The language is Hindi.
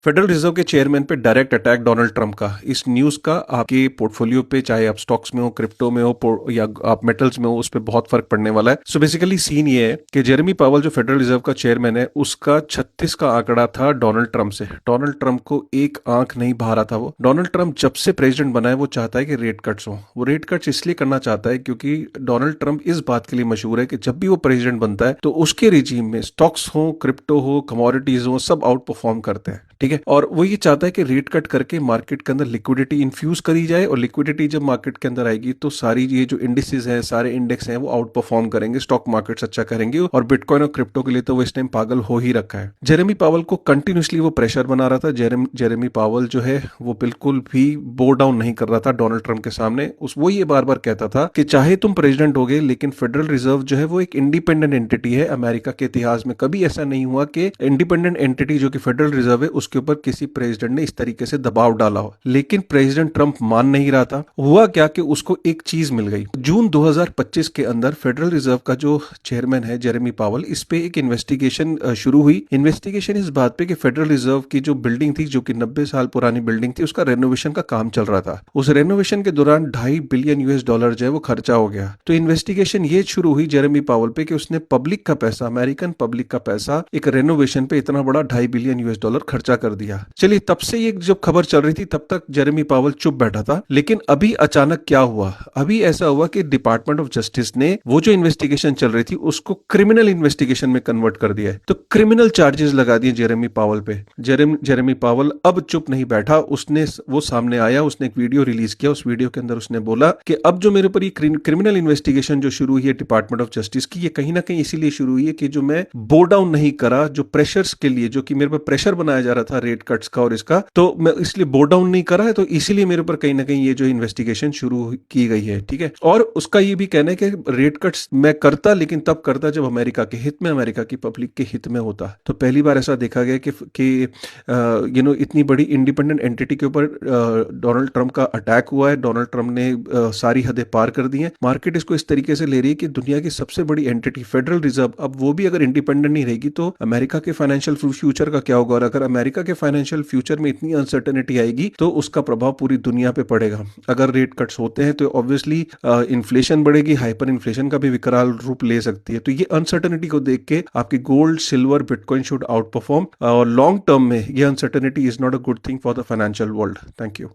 फेडरल रिजर्व के चेयरमैन पे डायरेक्ट अटैक डोनाल्ड ट्रंप का। इस न्यूज का आपके पोर्टफोलियो पे, चाहे आप स्टॉक्स में हो, क्रिप्टो में हो या आप मेटल्स में हो, उस पर बहुत फर्क पड़ने वाला है। सो बेसिकली सीन ये है कि जेरेमी पावल जो फेडरल रिजर्व का चेयरमैन है, उसका 36 का आंकड़ा था डोनाल्ड ट्रंप से। डोनाल्ड ट्रंप को एक आंख नहीं बहा रहा था वो। डोनाल्ड ट्रंप जब से प्रेसिडेंट बना है वो चाहता है कि रेट कट्स हो। वो रेट कट्स इसलिए करना चाहता है क्योंकि डोनाल्ड ट्रंप इस बात के लिए मशहूर है कि जब भी वो प्रेसिडेंट बनता है तो उसके रिजीम में स्टॉक्स हो, क्रिप्टो हो, कमोडिटीज हो, सब आउट परफॉर्म करते हैं। ठीक है, और वो ये चाहता है कि रेट कट करके मार्केट के अंदर लिक्विडिटी इन्फ्यूज करी जाए, और लिक्विडिटी जब मार्केट के अंदर आएगी तो सारी ये जो इंडिसेस हैं, सारे इंडेक्स हैं, वो आउट परफॉर्म करेंगे, स्टॉक मार्केट्स अच्छा करेंगे। और बिटकॉइन और क्रिप्टो के लिए तो वो इस टाइम पागल हो ही रखा है। जेरेमी पावल को कंटिन्यूसली वो प्रेशर बना रहा था। जेरेमी पावल जो है वो बिल्कुल भी बो डाउन नहीं कर रहा था डोनाल्ड ट्रंप के सामने। वो ये बार बार कहता था कि चाहे तुम प्रेसिडेंट हो गए, लेकिन फेडरल रिजर्व जो है वो एक इंडिपेंडेंट एंटिटी है। अमेरिका के इतिहास में कभी ऐसा नहीं हुआ कि इंडिपेंडेंट एंटिटी जो कि फेडरल रिजर्व है उसके ऊपर किसी प्रेसिडेंट ने इस तरीके से दबाव डाला हो। लेकिन प्रेसिडेंट ट्रंप मान नहीं रहा था। हुआ क्या कि उसको एक चीज मिल गई। जून 2025 के अंदर फेडरल रिजर्व का जो चेयरमैन है जेरेमी पावल, इस पे एक इन्वेस्टिगेशन शुरू हुई। इन्वेस्टिगेशन इस बात पे कि फेडरल रिजर्व की जो बिल्डिंग थी, जो कि 90 साल पुरानी बिल्डिंग थी, उसका रेनोवेशन का काम चल रहा था। उस रेनोवेशन के दौरान $2.5 बिलियन जो है वो खर्चा हो गया। तो इन्वेस्टिगेशन ये शुरू हुई जेरेमी पावल पे कि उसने पब्लिक का पैसा, अमेरिकन पब्लिक का पैसा एक रेनोवेशन पे इतना बड़ा $2.5 बिलियन खर्चा कर दिया। चलिए, तब से ये जब खबर चल रही थी तब तक जेरेमी पावल चुप बैठा था। लेकिन अभी अचानक क्या हुआ? अभी ऐसा हुआ कि डिपार्टमेंट ऑफ जस्टिस ने वो जो इन्वेस्टिगेशन चल रही थी उसको क्रिमिनल इन्वेस्टिगेशन में कन्वर्ट कर दिया है। तो क्रिमिनल चार्जेस लगा दिए जेरेमी पावल पे। जेरेमी पावल अब चुप नहीं बैठा। उसने वो सामने आया, उसने एक वीडियो रिलीज किया। उस वीडियो के अंदर उसने बोला कि अब जो मेरे ऊपर ये क्रिमिनल इन्वेस्टिगेशन जो शुरू हुई है डिपार्टमेंट ऑफ जस्टिस की, ये कहीं ना कहीं इसीलिए शुरू हुई है कि जो मैं बो डाउन नहीं करा, जो प्रेशर्स के लिए, जो कि मेरे पर प्रेशर बनाया जा रहा था रेट कट्स का और इसका, तो मैं इसलिए बो डाउन नहीं करा है। तो इसीलिए मेरे ऊपर कहीं ना कहीं ये जो इन्वेस्टिगेशन शुरू की गई है। ठीक है, और उसका ये भी कहना है कि रेट कट्स मैं करता, लेकिन तब करता जब अमेरिका के हित में, अमेरिका की पब्लिक के हित में होता। तो पहली बार ऐसा देखा गया कि इतनी बड़ी इंडिपेंडेंट एंटिटी के ऊपर डोनाल्ड ट्रंप का अटैक हुआ है। डोनाल्ड ट्रंप ने सारी हदें पार कर दी हैं। मार्केट इसको इस तरीके से ले रही है कि दुनिया की सबसे बड़ी एंटिटी फेडरल रिजर्व, अब वो भी अगर इंडिपेंडेंट नहीं रहेगी तो अमेरिका के फाइनेंशियल फ्यूचर का क्या होगा? और अगर अमेरिका के फाइनेंशियल फ्यूचर में इतनी अनसर्टेनिटी आएगी तो उसका प्रभाव पूरी दुनिया पे पड़ेगा। अगर रेट कट्स होते हैं तो ऑब्वियसली इन्फ्लेशन बढ़ेगी, हाइपर इन्फ्लेशन का भी विकराल रूप ले सकती है। तो ये अनसर्टेनिटी को देख के आपकी gold, silver, bitcoin should out perform, और लॉन्ग टर्म में ये uncertainty is not a good thing for the financial world. Thank you.